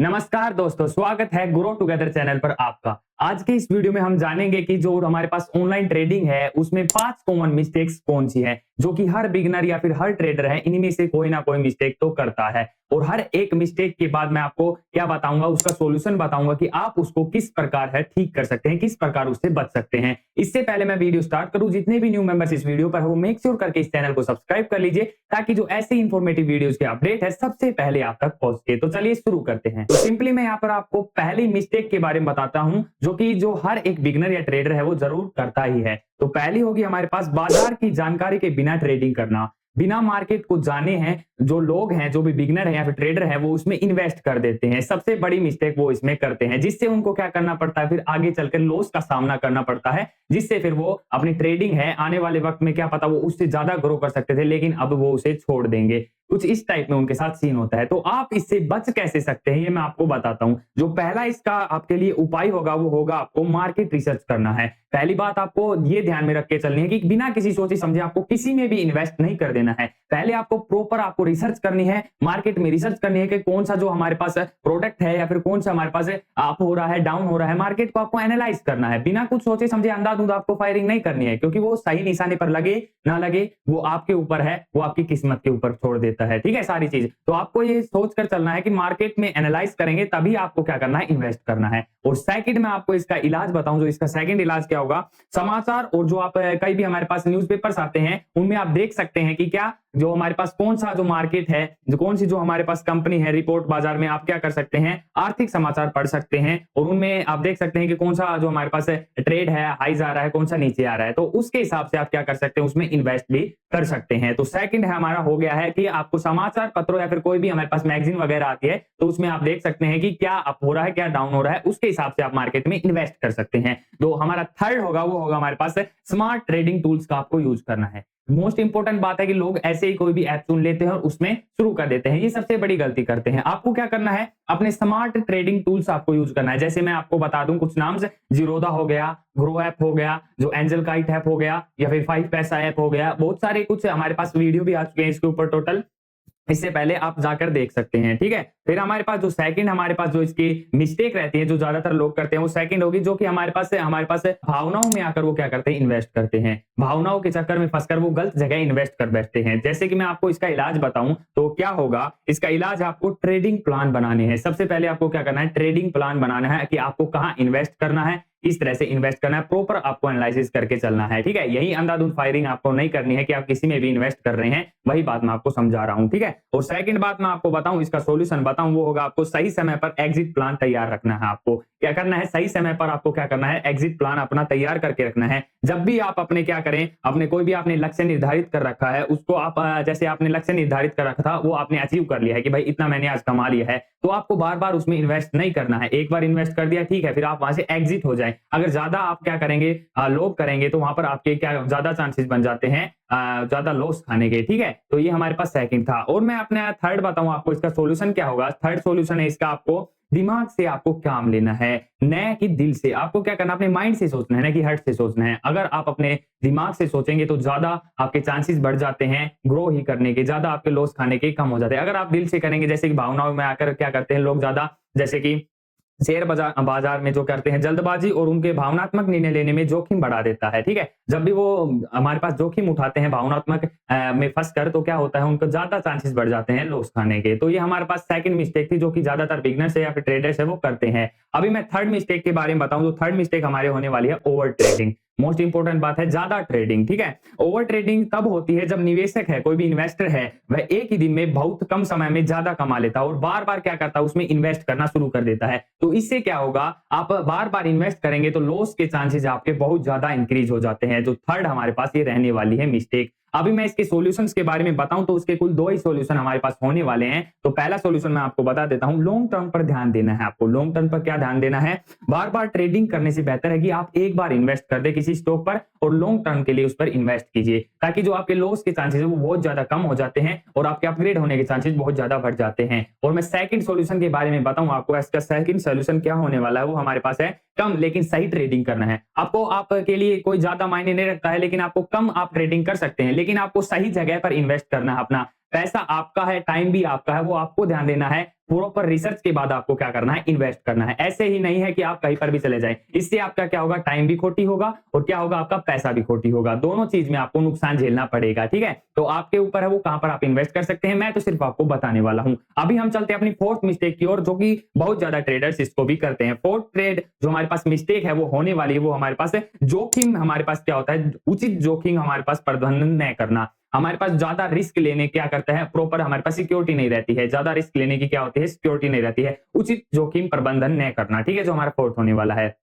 नमस्कार दोस्तों, स्वागत है ग्रो टुगेदर चैनल पर आपका। आज के इस वीडियो में हम जानेंगे कि जो हमारे पास ऑनलाइन ट्रेडिंग है उसमें 5 कॉमन मिस्टेक्स कौन सी हैं, जो कि हर बिगिनर या फिर हर ट्रेडर है इनमें से कोई ना कोई मिस्टेक तो करता है। और हर एक मिस्टेक के बाद मैं आपको क्या बताऊंगा, उसका सॉल्यूशन बताऊंगा कि आप उसको किस प्रकार है ठीक कर सकते हैं, किस प्रकार उससे बच सकते हैं। इससे पहले मैं वीडियो स्टार्ट करूं, जितने भी न्यू मेंबर्स इस वीडियो पर हो मेक श्योर करके इस चैनल को सब्सक्राइब कर लीजिए, ताकि जो ऐसे इंफॉर्मेटिव वीडियोस के अपडेट है सबसे पहले आप तक पहुंचे। तो चलिए शुरू करते हैं। तो सिंपली मैं यहाँ पर आपको पहली मिस्टेक के बारे में बताता हूं, जो हर एक बिगिनर या ट्रेडर है वो जरूर करता ही है। तो पहली होगी हमारे पास बाजार की जानकारी के बिना ट्रेडिंग करना। बिना मार्केट को जाने हैं जो लोग हैं, जो भी बिगिनर है या फिर ट्रेडर है, वो उसमें इन्वेस्ट कर देते हैं। सबसे बड़ी मिस्टेक वो इसमें करते हैं, जिससे उनको क्या करना पड़ता है, फिर आगे चलकर लॉस का सामना करना पड़ता है, जिससे फिर वो अपनी ट्रेडिंग है आने वाले वक्त में क्या पता वो उससे ज्यादा ग्रो कर सकते थे, लेकिन अब वो उसे छोड़ देंगे। कुछ इस टाइप में उनके साथ सीन होता है। तो आप इससे बच कैसे सकते हैं ये मैं आपको बताता हूं। जो पहला इसका आपके लिए उपाय होगा वो होगा आपको मार्केट रिसर्च करना है। पहली बात आपको ये ध्यान में रख के चलनी है कि बिना किसी सोचे समझे आपको किसी में भी इन्वेस्ट नहीं कर देना है। पहले आपको प्रॉपर आपको रिसर्च करनी है, मार्केट में रिसर्च करनी है कि कौन सा जो हमारे पास प्रोडक्ट है या फिर कौन सा हमारे पास अप हो रहा है, डाउन हो रहा है, मार्केट को आपको एनालाइज करना है। बिना कुछ सोचे समझे अंधाधुंध आपको फायरिंग नहीं करनी है, क्योंकि वो सही निशाने पर लगे ना लगे वो आपके ऊपर है, वो आपकी किस्मत के ऊपर छोड़ देता है। ठीक है, सारी चीज तो आपको ये सोच कर चलना है कि मार्केट में एनालाइज करेंगे तभी आपको क्या करना है, इन्वेस्ट करना है। और सेकंड में आपको इसका इलाज बताऊं, जो इसका सेकंड इलाज क्या होगा, समाचार और जो आप कई भी हमारे पास न्यूज़पेपर्स आते हैं उनमें आप देख सकते हैं कि क्या जो हमारे पास कौन सा जो मार्केट है, जो कौन सी जो हमारे पास कंपनी है, रिपोर्ट बाजार में आप क्या कर सकते हैं, आर्थिक समाचार पढ़ सकते हैं और उनमें आप देख सकते हैं कि कौन सा जो हमारे पास ट्रेड है हाईज आ रहा है, कौन सा नीचे आ रहा है। तो उसके हिसाब से आप क्या कर सकते हैं, उसमें इन्वेस्ट भी कर सकते हैं। तो सेकंड है हमारा हो गया है कि आपको समाचार पत्रों या फिर कोई भी हमारे पास मैगजीन वगैरह आती है तो उसमें आप देख सकते हैं कि क्या अप हो रहा है, क्या डाउन हो रहा है, उसके हिसाब से आप मार्केट में इन्वेस्ट कर सकते हैं। तो हमारा थर्ड होगा वो होगा हमारे पास स्मार्ट ट्रेडिंग टूल्स का आपको यूज करना है। मोस्ट इंपोर्टेंट बात है कि लोग ऐसे ही कोई भी ऐप चुन लेते हैं और उसमें शुरू कर देते हैं, ये सबसे बड़ी गलती करते हैं। आपको क्या करना है, अपने स्मार्ट ट्रेडिंग टूल्स आपको यूज करना है। जैसे मैं आपको बता दूं कुछ नाम, जीरोधा हो गया, ग्रो ऐप हो गया, जो एंजल काइट ऐप हो गया, या फिर 5 पैसा ऐप हो गया। बहुत सारे कुछ हमारे पास वीडियो भी आ चुके हैं इसके ऊपर, टोटल इससे पहले आप जाकर देख सकते हैं। ठीक है, फिर हमारे पास जो सेकंड हमारे पास जो इसकी मिस्टेक रहती है, जो ज्यादातर लोग करते हैं, वो सेकंड होगी जो कि हमारे पास भावनाओं में आकर वो क्या करते हैं, इन्वेस्ट करते हैं। भावनाओं के चक्कर में फंसकर वो गलत जगह इन्वेस्ट कर बैठते हैं। जैसे कि मैं आपको इसका इलाज बताऊं तो क्या होगा, इसका इलाज आपको ट्रेडिंग प्लान बनाने हैं। सबसे पहले आपको क्या करना है, ट्रेडिंग प्लान बनाना है कि आपको कहां इन्वेस्ट करना है, इस तरह से इन्वेस्ट करना है, प्रॉपर आपको एनालिसिस करके चलना है। ठीक है, यही अंधाधुंध फायरिंग आपको नहीं करनी है कि आप किसी में भी इन्वेस्ट कर रहे हैं, वही बात मैं आपको समझा रहा हूं। ठीक है, और सेकंड बात मैं आपको बताऊं, इसका सॉल्यूशन बताऊं, वो होगा आपको सही समय पर एग्जिट प्लान तैयार रखना है। आपको क्या करना है, सही समय पर आपको क्या करना है, एग्जिट प्लान अपना तैयार करके रखना है। जब भी आप अपने क्या करें, अपने कोई भी आपने लक्ष्य निर्धारित कर रखा है, उसको आप जैसे आपने लक्ष्य निर्धारित कर रखा था वो आपने अचीव कर लिया है कि भाई इतना मैंने आज कमा लिया है, तो आपको बार बार उसमें इन्वेस्ट नहीं करना है। एक बार इन्वेस्ट कर दिया ठीक है, फिर आप वहां से एग्जिट हो जाए। अगर ज्यादा आप क्या करेंगे, लोग करेंगे, तो वहां पर आपके क्या ज्यादा चांसेस बन जाते हैं ज्यादा लॉस खाने के। ठीक है, तो ये हमारे पास सेकंड था। और मैं अपने थर्ड बताऊं आपको, इसका सॉल्यूशन क्या होगा। थर्ड सॉल्यूशन है इसका, आपको दिमाग से आपको काम लेना है, न कि दिल से। आपको क्या करना, अपने माइंड से सोचना है, ना कि हार्ट से सोचना है। अगर आप अपने दिमाग से सोचेंगे तो ज्यादा आपके चांसेस बढ़ जाते हैं ग्रो ही करने के, ज्यादा आपके लॉस खाने के कम हो जाते हैं। अगर आप दिल से करेंगे, जैसे कि भावनाओं में आकर क्या करते हैं लोग ज्यादा, जैसे कि शेयर बाजार में जो करते हैं जल्दबाजी, और उनके भावनात्मक निर्णय लेने में जोखिम बढ़ा देता है। ठीक है, जब भी वो हमारे पास जोखिम उठाते हैं भावनात्मक में फंसकर, तो क्या होता है, उनको ज्यादा चांसेस बढ़ जाते हैं लॉस खाने के। तो ये हमारे पास सेकंड मिस्टेक थी, जो कि ज्यादातर बिगनर्स है या फिर ट्रेडर्स है वो करते हैं। अभी मैं थर्ड मिस्टेक के बारे में बताऊं, तो थर्ड मिस्टेक हमारे होने वाली है ओवर ट्रेडिंग। मोस्ट इंपोर्टेंट बात है ज्यादा ट्रेडिंग। ठीक है, ओवर ट्रेडिंग तब होती है जब निवेशक है, कोई भी इन्वेस्टर है, वह एक ही दिन में बहुत कम समय में ज्यादा कमा लेता है और बार बार क्या करता है, उसमें इन्वेस्ट करना शुरू कर देता है। तो इससे क्या होगा, आप बार बार इन्वेस्ट करेंगे तो लॉस के चांसेस आपके बहुत ज्यादा इंक्रीज हो जाते हैं। जो थर्ड हमारे पास ये रहने वाली है मिस्टेक। अभी मैं इसके सॉल्यूशंस के बारे में बताऊं तो उसके कुल 2 ही सॉल्यूशन हमारे पास होने वाले हैं। तो पहला सॉल्यूशन मैं आपको बता देता हूं, लॉन्ग टर्म पर ध्यान देना है। आपको लॉन्ग टर्म पर क्या ध्यान देना है, बार बार ट्रेडिंग करने से बेहतर है कि आप एक बार इन्वेस्ट कर दे किसी स्टॉक पर और लॉन्ग टर्म के लिए उस पर इन्वेस्ट कीजिए, ताकि जो आपके लॉस के चांसेस है वो बहुत ज्यादा कम हो जाते हैं और आपके अपग्रेड होने के चांसेस बहुत ज्यादा बढ़ जाते हैं। और मैं सेकंड सॉल्यूशन के बारे में बताऊं आपको, इसका सेकंड सॉल्यूशन क्या होने वाला है, वो हमारे पास है कम लेकिन सही ट्रेडिंग करना है। आपको आपके लिए कोई ज्यादा मायने नहीं रखता है, लेकिन आपको कम आप ट्रेडिंग कर सकते हैं, लेकिन आपको सही जगह पर इन्वेस्ट करना है अपना पैसा आपका है, टाइम भी आपका है, वो आपको ध्यान देना है। प्रॉपर रिसर्च के बाद आपको क्या करना है, इन्वेस्ट करना है। ऐसे ही नहीं है कि आप कहीं पर भी चले जाएं, इससे आपका क्या होगा, टाइम भी खोटी होगा और क्या होगा, आपका पैसा भी खोटी होगा। दोनों चीज में आपको नुकसान झेलना पड़ेगा, ठीक है। तो आपके ऊपर है वो कहां पर आप इन्वेस्ट कर सकते हैं, मैं तो सिर्फ आपको बताने वाला हूं। अभी हम चलते हैं अपनी फोर्थ मिस्टेक की ओर, जो कि बहुत ज्यादा ट्रेडर्स इसको भी करते हैं। फोर्थ ट्रेड जो हमारे पास मिस्टेक है वो होने वाली है, वो हमारे पास है जोखिम। हमारे पास क्या होता है, उचित जोखिम हमारे पास प्रबंधन न करना। हमारे पास ज्यादा रिस्क लेने क्या करता है, प्रॉपर हमारे पास सिक्योरिटी नहीं रहती है। ज्यादा रिस्क लेने की क्या होती है, सिक्योरिटी नहीं रहती है। उचित जोखिम प्रबंधन न करना, ठीक है, जो हमारा फोर्थ होने वाला है।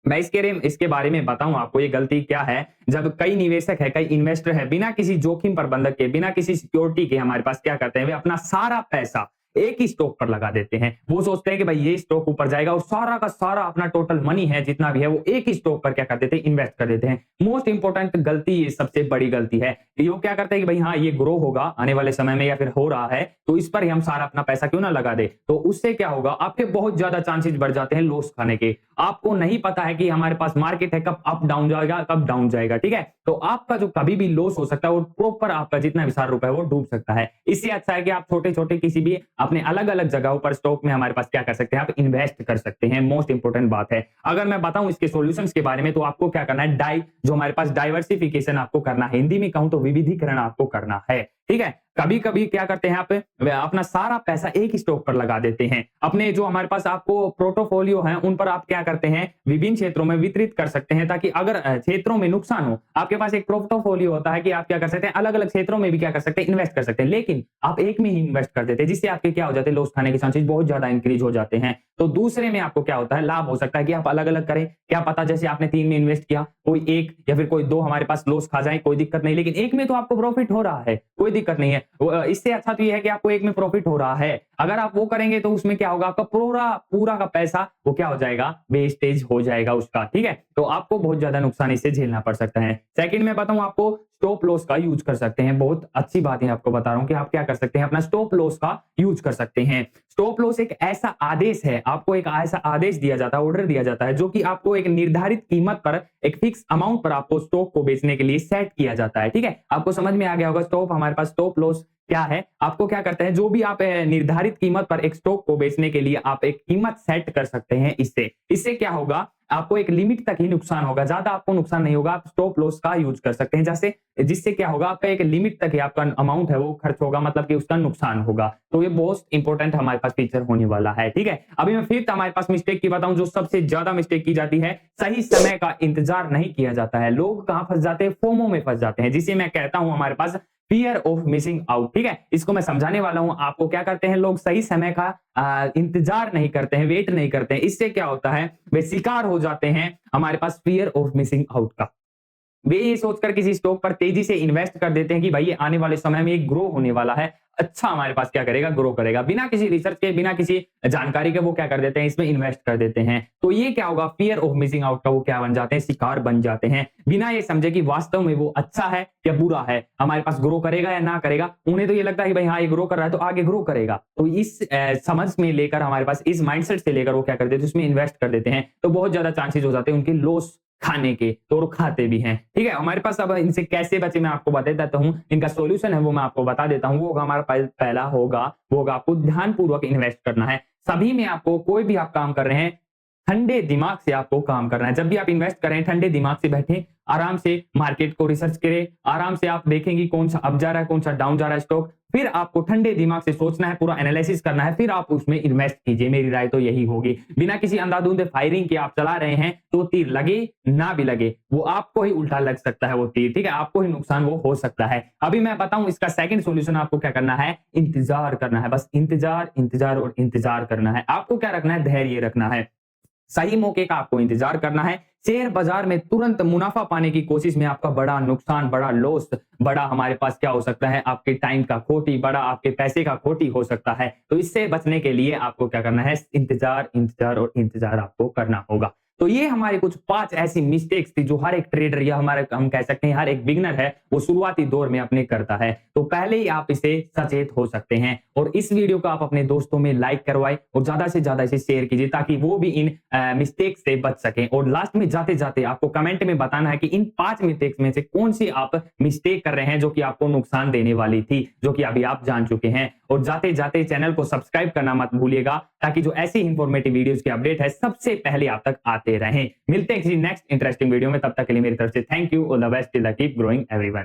मैं इसके बारे में बताऊं आपको, ये गलती क्या है। जब कई निवेशक है, कई इन्वेस्टर है, बिना किसी जोखिम प्रबंधक के, बिना किसी सिक्योरिटी के हमारे पास क्या करते हैं, वे अपना सारा पैसा एक ही स्टॉक पर लगा देते हैं। वो सोचते हैं कि भाई ये स्टॉक ऊपर जाएगा और सारा का सारा अपना टोटल मनी है जितना भी है वो एक ही स्टॉक पर क्या कर देते हैं, इन्वेस्ट कर देते हैं। मोस्ट इंपोर्टेंट गलती, ये सबसे बड़ी गलती है कि वो क्या करते हैं कि भाई हाँ ये ग्रो होगा आने वाले समय में या फिर हो रहा है, तो इस पर ही हम सारा अपना पैसा क्यों ना लगा दे। तो उससे क्या होगा, आपके बहुत ज्यादा चांसेस बढ़ जाते हैं लॉस खाने के। आपको नहीं पता है कि हमारे पास मार्केट है कब अप डाउन जाएगा, कब डाउन जाएगा, ठीक है। तो आपका जो कभी भी लॉस हो सकता है, वो प्रॉपर आपका जितना भी सारा रुपया है वो डूब सकता है। इससे अच्छा है कि आप छोटे छोटे किसी भी अपने अलग अलग जगहों पर स्टॉक में हमारे पास क्या कर सकते हैं, आप इन्वेस्ट कर सकते हैं। मोस्ट इंपोर्टेंट बात है। अगर मैं बताऊं इसके सॉल्यूशंस के बारे में, तो आपको क्या करना है, जो हमारे पास डाइवर्सिफिकेशन आपको करना है, हिंदी में कहूं तो विविधीकरण आपको करना है, ठीक है। कभी कभी क्या करते हैं, आप अपना सारा पैसा एक ही स्टॉक पर लगा देते हैं। अपने जो हमारे पास आपको पोर्टफोलियो है उन पर आप क्या करते हैं, विभिन्न क्षेत्रों में वितरित कर सकते हैं, ताकि अगर क्षेत्रों में नुकसान हो, आपके पास एक पोर्टफोलियो होता है कि आप क्या कर सकते हैं, अलग अलग क्षेत्रों में भी क्या कर सकते हैं, इन्वेस्ट कर सकते हैं। लेकिन आप एक में ही इन्वेस्ट कर देते हैं, जिससे आपके क्या हो जाते हैं, लॉस खाने के चांसेस बहुत ज्यादा इंक्रीज हो जाते हैं। तो दूसरे में आपको क्या होता है, लाभ हो सकता है कि आप अलग अलग करें। क्या पता जैसे आपने 3 में इन्वेस्ट किया, कोई एक या फिर कोई 2 हमारे पास लॉस खा जाए, कोई दिक्कत नहीं, लेकिन एक में तो आपको प्रॉफिट हो रहा है, कोई दिक्कत नहीं है। इससे अच्छा तो ये है कि आपको एक में प्रॉफिट हो रहा है। अगर आप वो करेंगे तो उसमें क्या होगा, आपका पूरा का पैसा वो क्या हो जाएगा, वेस्टेज हो जाएगा उसका, ठीक है। तो आपको बहुत ज्यादा नुकसान इससे झेलना पड़ सकता है। सेकंड में बताऊं आपको, स्टॉप लॉस का यूज कर सकते हैं। बहुत अच्छी बात है, आपको बता रहा हूं कि आप क्या कर सकते हैं, अपना स्टॉप लॉस का यूज कर सकते हैं। स्टॉप लॉस एक ऐसा आदेश है, आपको एक ऐसा आदेश दिया जाता है, ऑर्डर दिया जाता है, जो कि आपको एक निर्धारित कीमत पर, एक फिक्स अमाउंट पर आपको स्टॉक को बेचने के लिए सेट किया जाता है, ठीक है। आपको समझ में आ गया होगा स्टॉप, हमारे पास स्टॉप लॉस क्या है। आपको क्या करते हैं, जो भी आप निर्धारित कीमत पर एक स्टॉक को बेचने के लिए आप एक कीमत सेट कर सकते हैं। इससे क्या होगा, आपको एक लिमिट तक ही नुकसान होगा, ज्यादा आपको नुकसान नहीं होगा। आप स्टॉप लॉस का यूज कर सकते हैं, जैसे जिससे क्या होगा, आपका एक लिमिट तक ही आपका अमाउंट है वो खर्च होगा, मतलब कि उसका नुकसान होगा। तो ये बहुत इंपॉर्टेंट हमारे पास फीचर होने वाला है, ठीक है। अभी मैं फिर हमारे पास मिस्टेक की बताऊं, जो सबसे ज्यादा मिस्टेक की जाती है, सही समय का इंतजार नहीं किया जाता है। लोग कहां फंस जाते हैं, फोमो में फंस जाते हैं, जिसे मैं कहता हूं हमारे पास फियर ऑफ मिसिंग आउट, ठीक है। इसको मैं समझाने वाला हूं आपको। क्या करते हैं लोग, सही समय का इंतजार नहीं करते हैं, वेट नहीं करते हैं। इससे क्या होता है, वे शिकार हो जाते हैं हमारे पास फियर ऑफ मिसिंग आउट का। वे ये सोचकर किसी स्टॉक पर तेजी से इन्वेस्ट कर देते हैं कि भाई ये आने वाले समय में ग्रो होने वाला है, अच्छा हमारे पास क्या करेगा, ग्रो करेगा। बिना किसी रिसर्च के, बिना किसी जानकारी के वो क्या कर देते हैं, इसमें इन्वेस्ट कर देते हैं। तो ये क्या होगा, फियर ऑफ मिसिंग आउट का वो क्या बन जाते हैं, शिकार बन जाते हैं, बिना ये समझे कि वास्तव में वो अच्छा है या बुरा है, हमारे पास ग्रो करेगा या ना करेगा। उन्हें तो ये लगता है कि भाई हाँ ये ग्रो कर रहा है तो आगे ग्रो करेगा। तो इस समझ में लेकर, हमारे पास इस माइंडसेट से लेकर वो क्या कर देते हैं, उसमें इन्वेस्ट कर देते हैं। तो बहुत ज्यादा चांसेस हो जाते हैं उनके लॉस खाने के, तो वो खाते भी हैं, ठीक है। हमारे पास अब इनसे कैसे बचे मैं आपको बता देता हूं। इनका सॉल्यूशन है वो मैं आपको बता देता हूं। वो होगा हमारा पहला होगा, वो होगा आपको ध्यानपूर्वक इन्वेस्ट करना है। सभी में आपको, कोई भी आप काम कर रहे हैं, ठंडे दिमाग से आपको काम करना है। जब भी आप इन्वेस्ट करें, ठंडे दिमाग से बैठे, आराम से मार्केट को रिसर्च करें, आराम से आप देखेंगे कौन सा अप जा रहा है, कौन सा डाउन जा रहा है स्टॉक। फिर आपको ठंडे दिमाग से सोचना है, पूरा एनालिसिस करना है, फिर आप उसमें इन्वेस्ट कीजिए। मेरी राय तो यही होगी। बिना किसी अंधाधुंध फायरिंग के आप चला रहे हैं, तो तीर लगे ना भी लगे, वो आपको ही उल्टा लग सकता है वो तीर, ठीक है। आपको ही नुकसान वो हो सकता है। अभी मैं बताऊं इसका सेकंड सॉल्यूशन, आपको क्या करना है, इंतजार करना है। बस इंतजार, इंतजार और इंतजार करना है। आपको क्या रखना है, धैर्य रखना है। सही मौके का आपको इंतजार करना है। शेयर बाजार में तुरंत मुनाफा पाने की कोशिश में आपका बड़ा नुकसान, बड़ा लॉस, बड़ा हमारे पास क्या हो सकता है, आपके टाइम का खोटी, बड़ा आपके पैसे का खोटी हो सकता है। तो इससे बचने के लिए आपको क्या करना है, इंतजार, इंतजार और इंतजार आपको करना होगा। तो ये हमारे कुछ 5 ऐसी मिस्टेक्स थी जो हर एक ट्रेडर या हमारे हम कह सकते हैं हर एक बिगिनर है वो शुरुआती दौर में अपने करता है। तो पहले ही आप इसे सचेत हो सकते हैं और इस वीडियो को आप अपने दोस्तों में लाइक करवाएं और ज्यादा से ज्यादा इसे शेयर कीजिए ताकि वो भी इन मिस्टेक से बच सकें। और लास्ट में जाते जाते आपको कमेंट में बताना है कि इन 5 मिस्टेक्स में से कौन सी आप मिस्टेक कर रहे हैं जो कि आपको नुकसान देने वाली थी, जो कि अभी आप जान चुके हैं। और जाते जाते चैनल को सब्सक्राइब करना मत भूलिएगा ताकि जो ऐसी इंफॉर्मेटिव वीडियोस की अपडेट है सबसे पहले आप तक आते रहें। मिलते हैं किसी नेक्स्ट इंटरेस्टिंग वीडियो में, तब तक के लिए मेरी तरफ से thank you, all the best, till keep growing everyone.